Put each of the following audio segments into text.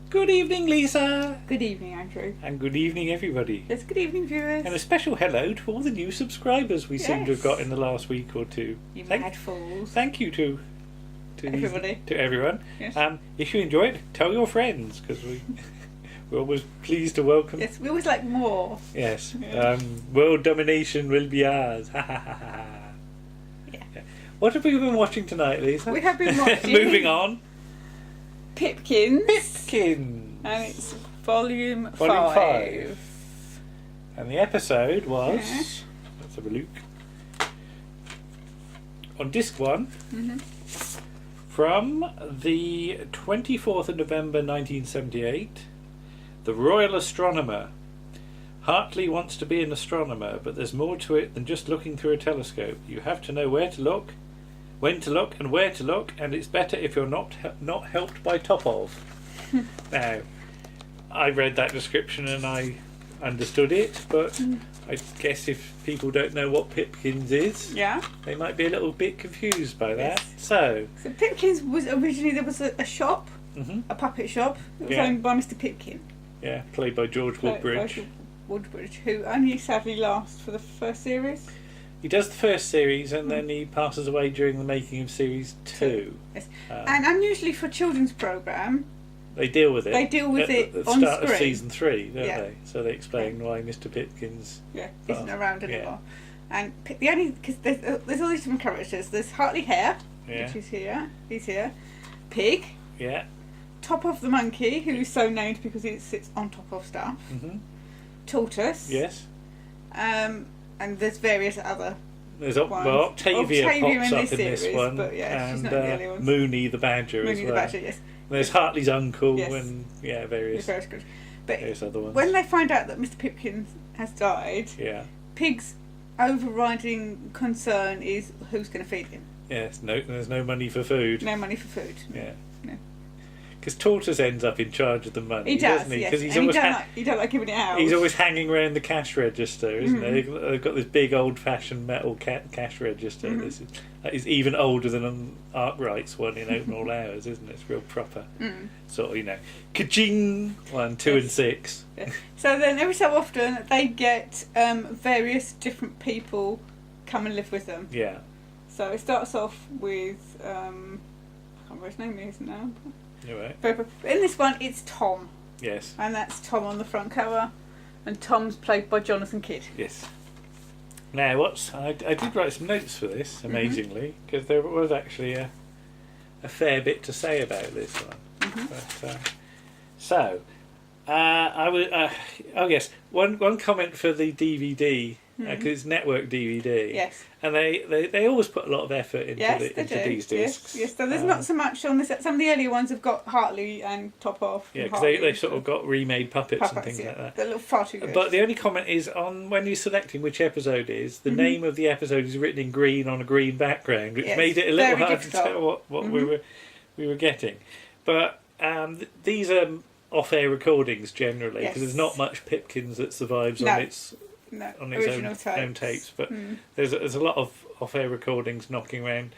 Good evening, Lisa. Good evening, Andrew. And good evening, everybody. Yes, good evening, viewers. And a special hello to all the new subscribers we seem to have got in the last week or two. You mad fools. Thank you to everybody. To everyone. Yes. If you enjoyed it, tell your friends, because we're always pleased to welcome. Yes, we always like more. Yes. Yeah. World domination will be ours. Ha ha ha ha. Yeah. What have we been watching tonight, Lisa? We have been watching... Moving on. Pipkins. Pipkins. And it's volume 5. And the episode was... Yeah. Let's have a look. On disc 1. Mm-hmm. From the 24th of November 1978. The Royal Astronomer. Hartley wants to be an astronomer, but there's more to it than just looking through a telescope. You have to know where to look, when to look, and where to look, and it's better if you're not helped by Topov. Now, I read that description and I understood it, but I guess if people don't know what Pipkins is, Yeah. they might be a little bit confused by that. Yes. So Pipkins was originally, there was a shop, mhm, a puppet shop. It was Yeah. owned by Mr. Pipkin. yeah, played by George Woodbridge. Woodbridge, who only sadly lasts for the first series. He does the first series and then he passes away during the making of series 2. Yes. Um, And unusually for a children's programme, They deal with it. They deal with it at the on start of screen. season 3, don't Yeah. they? So they explain why Mr. Pipkins. isn't around yeah. anymore. And the only, because there's all these different characters. There's Hartley Hare, Yeah. which is here. He's here. Pig. Yeah. Top of the monkey, who is so named because it sits on top of stuff. Mhm. Tortoise. Yes. And there's various other. There's ones. Octavia Octavia pops in up this in this series, one, but yeah, she's and not the only one. Mooney the Badger Mooney as the well. Badger, yes. There's Hartley's uncle Yes. and various Very good. But various other ones. when they find out that Mr. Pipkin has died, yeah. Pig's overriding concern is who's going to feed him. Yes. No. There's no money for food. No money for food. Yeah. No. Because Tortoise ends up in charge of the money, He does, doesn't he? yes. Because he's And always he don't like giving it out. he's always hanging around the cash register, isn't he? Mhm. They've got this big old-fashioned metal cash register. Mhm. That is even older than an Arkwright's one in Open All Hours, isn't it? It's real proper. Sort of, ka-ching! 1, 2 Yes. and 6. Yeah. So then every so often they get various different people come and live with them. Yeah. So it starts off with, I can't remember his name is now. You're right. In this one it's Tom, Yes. and that's Tom on the front cover, and Tom's played by Jonathan Kidd. Yes. Now, I did write some notes for this, amazingly, because there was actually a fair bit to say about this one. But, I would. Oh yes, one comment for the DVD because it's network DVD. Yes. And they always put a lot of effort into, into these discs. Yes. So there's not so much on this. Some of the earlier ones have got Hartley and Top Off. Yeah, because they've sort of got remade puppets and things like that. They look far too good. But the only comment is on when you're selecting which episode is, the name of the episode is written in green on a green background, which made it a little hard to tell what we were getting. But these are off-air recordings generally, because there's not much Pipkins that survives on its own tapes. But there's a lot of off-air recordings knocking around,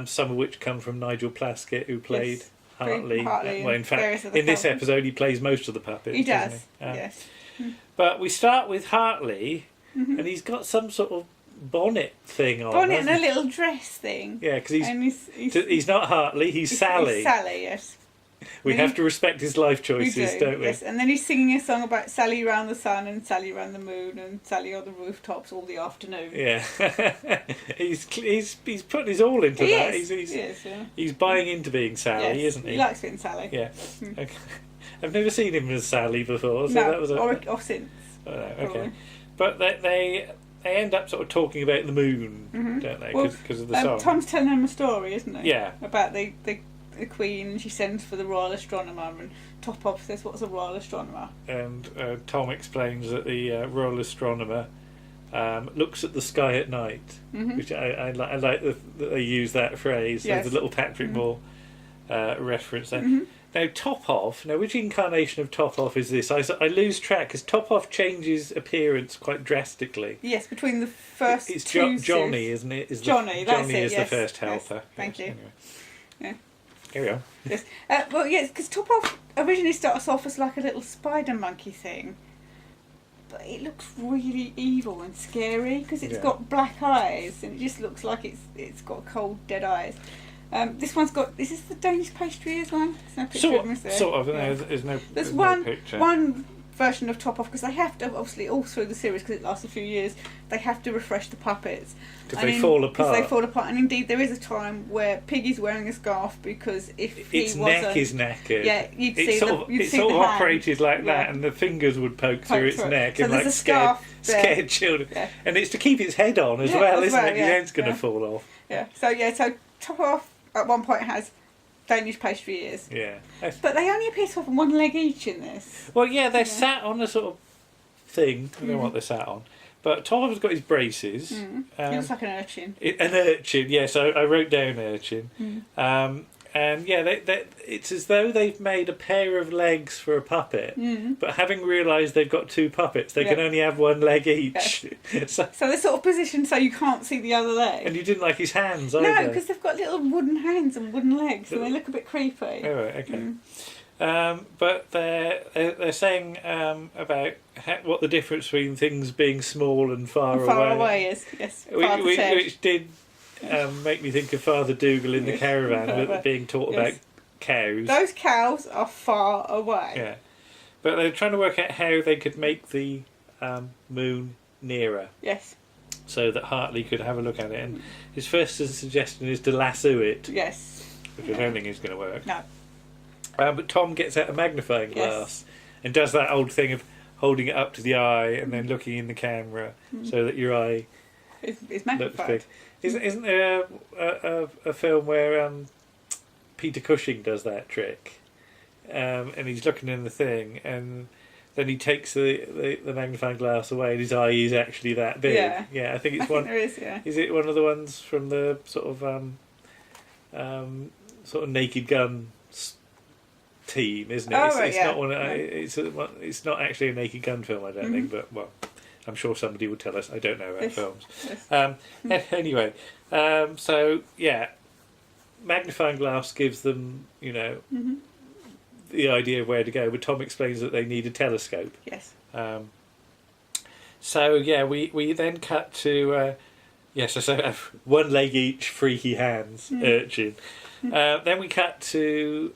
some of which come from Nigel Plaskett, who played Hartley. Well, in fact, in this episode he plays most of the puppets. He does, yes. But we start with Hartley, and he's got some sort of bonnet thing on. Bonnet and a little dress thing. Yeah, because he's not Hartley, he's Sally. He's Sally, yes. We have to respect his life choices, don't we? Yes, and then he's singing a song about Sally around the sun and Sally around the moon and Sally on the rooftops all the afternoon. Yeah, he's putting his all into that. He's buying into being Sally, isn't he? He likes being Sally. Yeah. Okay. I've never seen him as Sally before, so no, that was or since. Oh, no, okay, but they end up sort of talking about the moon, don't they? Because of the song. Tom's telling them a story, isn't he? Yeah. About the Queen, and she sends for the Royal Astronomer, and Top Off says, "What's a Royal Astronomer?" And Tom explains that the Royal Astronomer looks at the sky at night, which I like that they use that phrase. Yes. So the little Patrick Moore reference there. Now, Top Off. Now, which incarnation of Top Off is this? I lose track because Top Off changes appearance quite drastically. Yes, between the first it's two Johnny, isn't it? Johnny, that's Johnny it, is yes. the first helper. Yes, thank you. Anyway. Yeah. Here we are. Yes. Well, yes, because Top Off originally starts off as like a little spider monkey thing. But it looks really evil and scary because it's got black eyes and it just looks like it's got cold, dead eyes. This one's got. Is this the Danish pastry as well? There's no picture of them, is there? Sort of. Yeah. There's one no picture. One version of Top Off because they have to, obviously, all through the series because it lasts a few years, they have to refresh the puppets because they fall apart. Because they fall apart, and indeed there is a time where Piggy's wearing a scarf because if its neck is knackered. Yeah, you'd see it sort of operated like that, and the fingers would poke through its neck, so and like scared children. Yeah. And it's to keep its head on as well, isn't it? Your head's going to fall off. Yeah. So Top Off at one point has Danish pastry ears. Yeah. But they only appear to have one leg each in this. Well, yeah, they're sat on a sort of thing. I don't know what they're sat on. But Tom has got his braces. He looks like an urchin. An urchin, yes. I wrote down urchin. And yeah, it's as though they've made a pair of legs for a puppet, but having realised they've got two puppets, they can only have one leg each. Yes. so they're sort of positioned so you can't see the other leg. And you didn't like his hands either? No, because they've got little wooden hands and wooden legs, and they look a bit creepy. Oh, right, okay. But they're saying about what the difference between things being small and far away. Far away is, yes. Which did make me think of Father Dougal in the caravan being taught about cows. Those cows are far away. Yeah. But they're trying to work out how they could make the moon nearer. Yes. So that Hartley could have a look at it. And his first suggestion is to lasso it. Yes. Which I don't think is going to work. No. But Tom gets out a magnifying glass and does that old thing of holding it up to the eye and then looking in the camera so that your eye is magnified. Looks big. Isn't there a film where Peter Cushing does that trick? And he's looking in the thing, and then he takes the magnifying glass away, and his eye is actually that big. Yeah, I think it's I one. Think there is, yeah. Is it one of the ones from the sort of Naked Gun team? Isn't it? Oh, It's not one. It's not actually a Naked Gun film, I don't think. But well, I'm sure somebody will tell us. I don't know about films. Yes. Anyway, so yeah, magnifying glass gives them, the idea of where to go. But Tom explains that they need a telescope. Yes. So yeah, we then cut to so one leg each, freaky hands, urchin. Then we cut to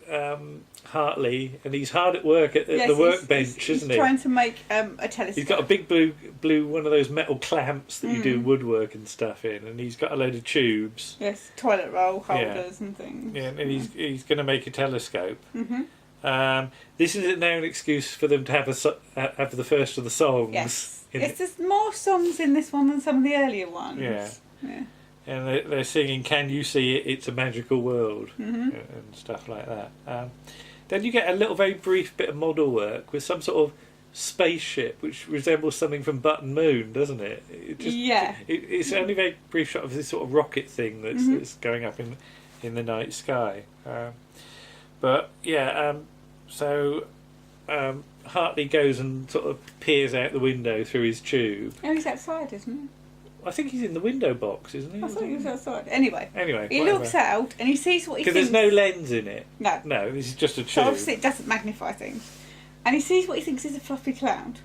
Hartley, and he's hard at work at the workbench, isn't he? He's trying to make a telescope. He's got a big blue one of those metal clamps that you do woodwork and stuff in, and he's got a load of tubes. Yes, toilet roll holders and things. Yeah, and he's going to make a telescope. This is now an excuse for them to have the first of the songs. Yes, there's more songs in this one than some of the earlier ones. Yeah. And they're singing "Can You See It? It's a Magical World" and stuff like that. Then you get a little very brief bit of model work with some sort of spaceship which resembles something from Button Moon, doesn't it? It's only a very brief shot of this sort of rocket thing that's going up in the night sky. So Hartley goes and sort of peers out the window through his tube. Oh, he's outside, isn't he? I think he's in the window box, isn't he? I thought he was outside. Anyway, he looks out and he sees what he thinks. Because there's no lens in it. No, this is just a tube. So obviously it doesn't magnify things. And he sees what he thinks is a fluffy cloud.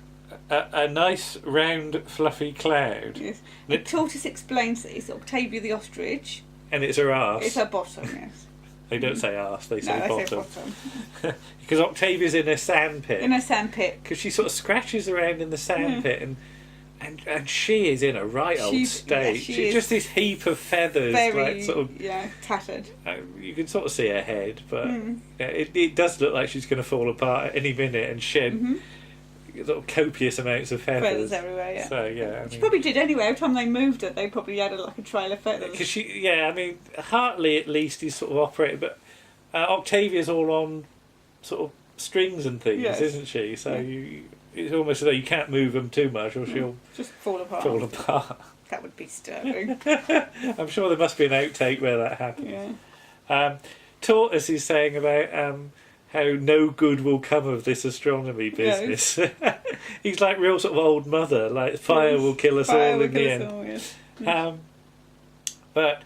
A nice, round, fluffy cloud. Yes. The tortoise explains that it's Octavia the ostrich. And it's her arse. It's her bottom, yes. They don't say arse, they say bottom. Say bottom. Because Octavia's in a sandpit. In a sandpit. Because she sort of scratches around in the sandpit and she is in a right old state. She's just this heap of feathers, very, like tattered. You can sort of see her head, but it does look like she's going to fall apart at any minute and shed sort of copious amounts of feathers. Feathers everywhere, yeah. So she probably did anyway. Every time they moved it, they probably added like a trail of feathers. Because Hartley at least is sort of operating, but Octavia's all on sort of strings and things, isn't she? So it's almost as though you can't move them too much or she'll just fall apart. That would be disturbing. I'm sure there must be an outtake where that happens. Tortoise is saying about how no good will come of this astronomy business. He's like real sort of old mother, like fire will kill us all in the end. But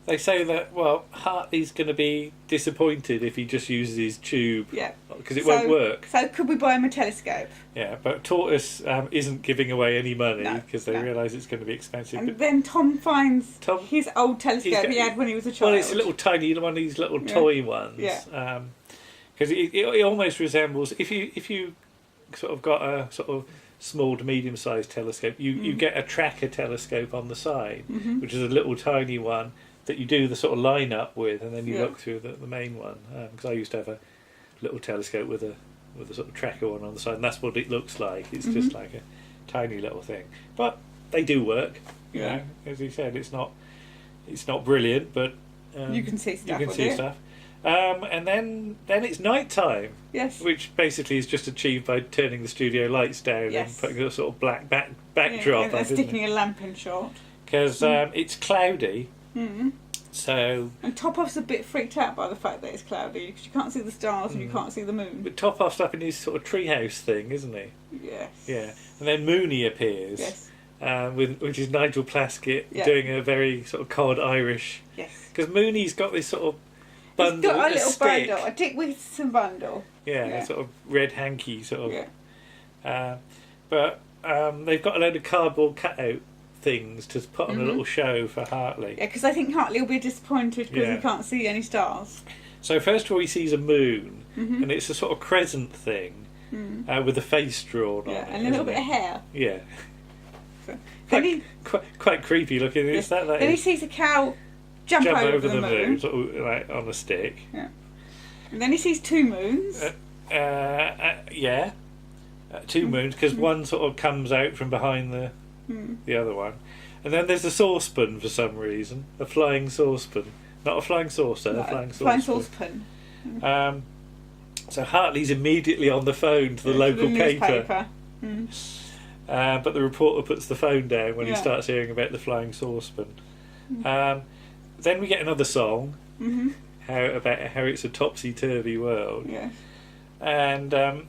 They say that, well, Hartley's going to be disappointed if he just uses his tube. Yeah. Because it won't work. So could we buy him a telescope? Yeah, but Tortoise isn't giving away any money because they realise it's going to be expensive. And then Tom finds his old telescope he had when he was a child. Well, it's a little tiny one of these little toy ones. Yeah. Because it almost resembles, if you sort of got a sort of small to medium-sized telescope, you get a tracker telescope on the side, which is a little tiny one that you do the sort of line up with, and then you look through the main one. Because I used to have a little telescope with a sort of tracker one on the side, and that's what it looks like. It's just like a tiny little thing, but they do work. You know, as you said, it's not brilliant, but you can see stuff. You can see stuff. And then it's night time. Yes. Which basically is just achieved by turning the studio lights down and putting a sort of black backdrop and sticking a lamp in shot. Because it's cloudy. So. And Topoff's a bit freaked out by the fact that it's cloudy because you can't see the stars and you can't see the moon. But Topoff's up in his sort of treehouse thing, isn't he? Yes. Yeah. And then Mooney appears. Yes. Which is Nigel Plaskett doing a very sort of cod Irish. Yes. Because Mooney's got this sort of bundle. He's got a little stick. bundle, a Dick Whitson bundle. Yeah, a sort of red hanky sort of. Yeah. But they've got a load of cardboard cutout things to put on a little show for Hartley. Yeah, because I think Hartley will be disappointed because he can't see any stars. So first of all, he sees a moon, and it's a sort of crescent thing with a face drawn on it. And a little bit of hair. Yeah. So, quite creepy looking. Is that then he sees a cow jump over the moon. Sort of like on a stick. Yeah. And then he sees two moons. Two moons, because one sort of comes out from behind the other one. And then there's a saucepan for some reason. A flying saucepan. Not a flying saucer, a flying saucepan. So Hartley's immediately on the phone to the local paper. But the reporter puts the phone down when he starts hearing about the flying saucepan. Then we get another song about how it's a topsy-turvy world. Yeah. And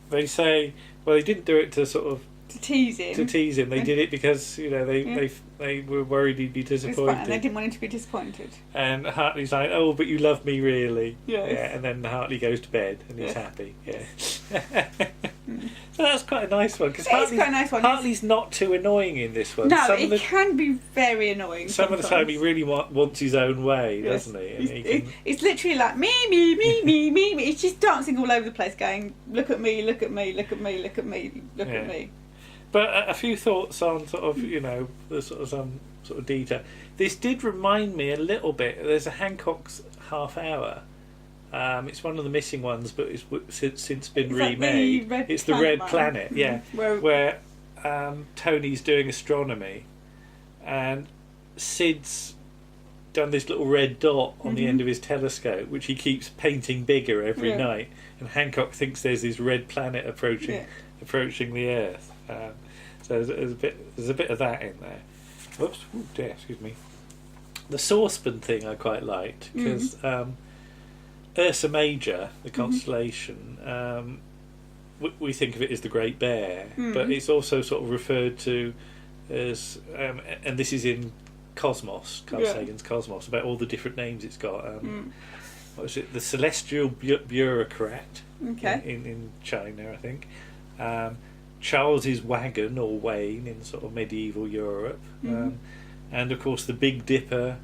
they say, well, they didn't do it to sort of to tease him. They did it because they were worried he'd be disappointed. And they didn't want him to be disappointed. And Hartley's like, oh, but you love me really. Yes. Yeah. And then Hartley goes to bed and he's happy. Yeah. So that's quite a nice one. Because Hartley's not too annoying in this one. No, he can be very annoying. Some of the time he really wants his own way, doesn't he? And it's literally like me. He's just dancing all over the place, going, "Look at me, look at me, look at me, look at me, look at me." But a few thoughts on sort of the sort of some sort of detail. This did remind me a little bit. There's a Hancock's Half Hour. It's one of the missing ones, but it's since been remade. It's the Red Planet, where Tony's doing astronomy, and Sid's done this little red dot on the end of his telescope, which he keeps painting bigger every night. And Hancock thinks there's this red planet approaching the Earth. So there's a bit of that in there. Whoops! Ooh, dear, excuse me. The saucepan thing I quite liked because. Ursa Major, the constellation, we think of it as the Great Bear, but it's also sort of referred to as, and this is in Cosmos, Carl Sagan's Cosmos, about all the different names it's got. What was it? The Celestial Bureaucrat in China, I think. Charles's Wagon or Wain in sort of medieval Europe, and of course the Big Dipper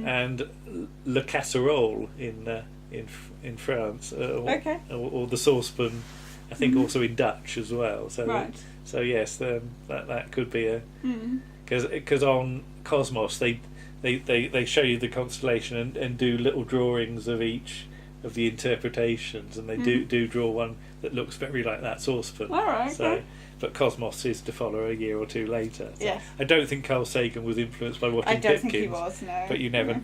and Le Casserole in France, or the saucepan, I think also in Dutch as well. So yes, that could be a because on Cosmos they show you the constellation and do little drawings of each of the interpretations, and they do draw one that looks very like that saucepan. All right. So, but Cosmos is to follow a year or two later. So yes. I don't think Carl Sagan was influenced by watching Pipkins. I don't think he was. No. But you never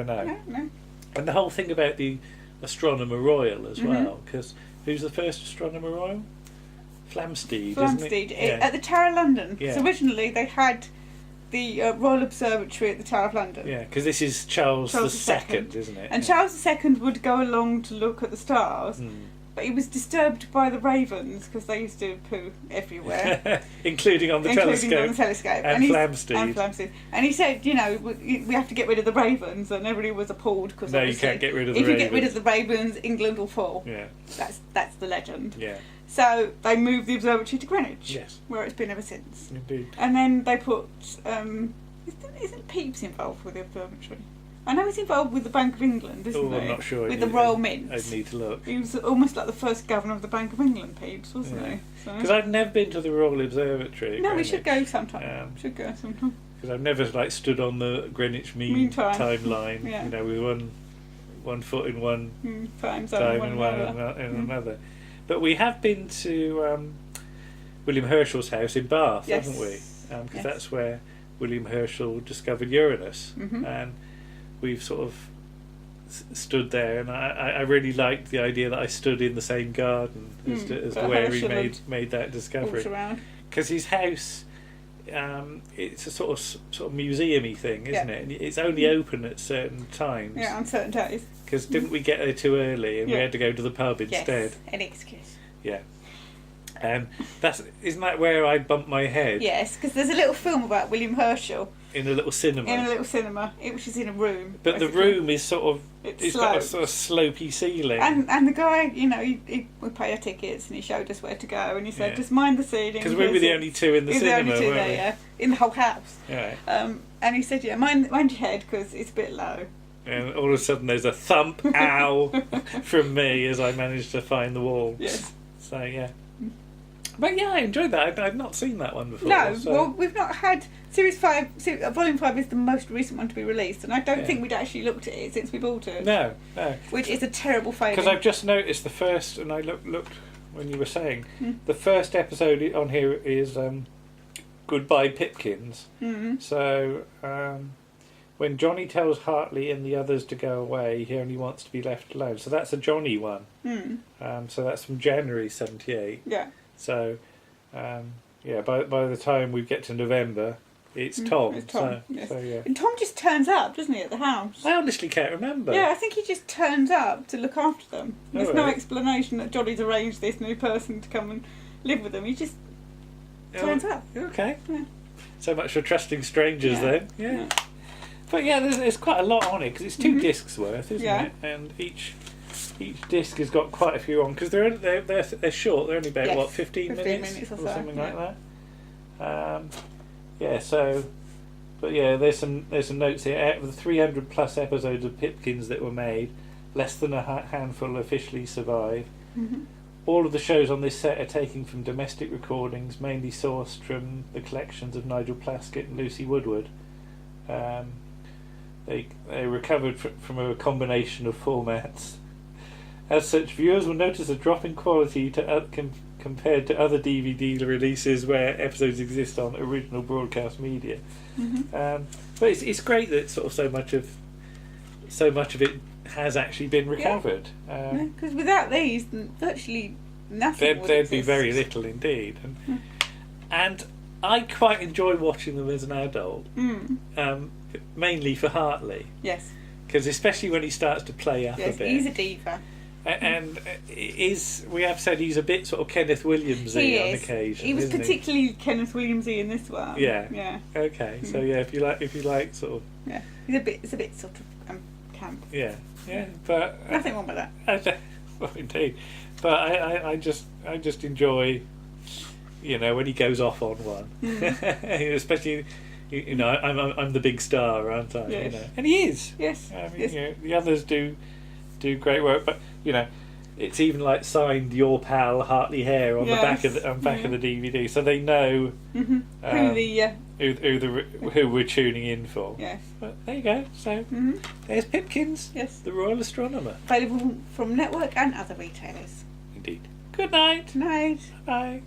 know. No. And the whole thing about the Astronomer Royal as well, because who's the first Astronomer Royal? Flamsteed, isn't it? At the Tower of London. Because originally they had the Royal Observatory at the Tower of London. Yeah, because this is Charles II, isn't it? And Charles II would go along to look at the stars, But he was disturbed by the ravens because they used to poo everywhere. Including on the telescope. And Flamsteed. And he said, we have to get rid of the ravens, and everybody was appalled because you can't get rid of the ravens. If you get rid of the ravens, England will fall. Yeah. That's the legend. Yeah. So they moved the observatory to Greenwich. Yes. Where it's been ever since. Indeed. And then they put... isn't Pepys involved with the observatory? I know he's involved with the Bank of England, isn't he? I'm not sure. With the Royal Mint. I'd need to look. He was almost like the first governor of the Bank of England, Pepys, wasn't he? Because I've never been to the Royal Observatory. No, we should go sometime. Because I've never stood on the Greenwich Mean Time line, with one foot in one time and one in another. But we have been to William Herschel's house in Bath, haven't we? Because that's where William Herschel discovered Uranus, and we've sort of stood there, and I really liked the idea that I stood in the same garden as to where he made that discovery. Because his house, it's a sort of museum-y thing, isn't it? And it's only open at certain times. Yeah, on certain days. Because didn't we get there too early, and we had to go to the pub instead? Yes, any excuse. Yeah. And isn't that where I bumped my head? Yes, because there's a little film about William Herschel. In a little cinema. Which is in a room. But basically. The room is it's got a sort of slopey ceiling. And the guy, we pay our tickets, and he showed us where to go, and he said, just mind the ceiling. Because we were the only two in the cinema, weren't we? Yeah, in the whole house. Yeah. And he said, mind your head, because it's a bit low. And all of a sudden there's a thump, ow, from me as I managed to find the wall. Yes. So, yeah. But yeah, I enjoyed that. I'd not seen that one before. No, well, we've not had... Volume 5 is the most recent one to be released, and I don't think we'd actually looked at it since we bought it. No. Which is a terrible failing. Because I've just noticed the first, and I looked when you were saying, the first episode on here is Goodbye Pipkins. So, when Johnny tells Hartley and the others to go away, he only wants to be left alone. So that's a Johnny one. So that's from January 1978. Yeah. So, by the time we get to November, it's Tom. It's Tom, yes. So, And Tom just turns up, doesn't he, at the house? I honestly can't remember. Yeah, I think he just turns up to look after them. There's no explanation that Johnny's arranged this new person to come and live with them. He just turns up. Okay. Yeah. So much for trusting strangers then. Yeah. But yeah, there's quite a lot on it, because it's 2 discs worth, isn't it? And each disc has got quite a few on, because they're short. They're only about 15 minutes or something like that. So, but yeah, there's some notes here. Out of the 300 plus episodes of Pipkins that were made, less than a handful officially survive. All of the shows on this set are taken from domestic recordings, mainly sourced from the collections of Nigel Plaskett and Lucy Woodward. They recovered from a combination of formats. As such, viewers will notice a drop in quality compared to other DVD releases where episodes exist on original broadcast media. But it's great that sort of so much of it has actually been recovered. Because without these, virtually nothing would there'd exist. be very little indeed. And I quite enjoy watching them as an adult, mainly for Hartley. Yes. Because especially when he starts to play up a bit. He's a diva. And we have said he's a bit sort of Kenneth Williamsy on occasion. He was particularly Kenneth Williamsy in this one. Yeah. Okay. So if you like sort of. Yeah. It's a bit sort of camp. Yeah. But nothing wrong with that. Well, indeed. But I just enjoy, when he goes off on one, especially. I'm the big star, aren't I? Yes. And he is. Yes. The others do great work, but it's even like signed your pal Hartley Hare on the back of the DVD, so they know who we're tuning in for. Yes. But there you go. So there's Pipkins. Yes. The Royal Astronomer. Available from Network and other retailers. Indeed. Good night. Night. Bye.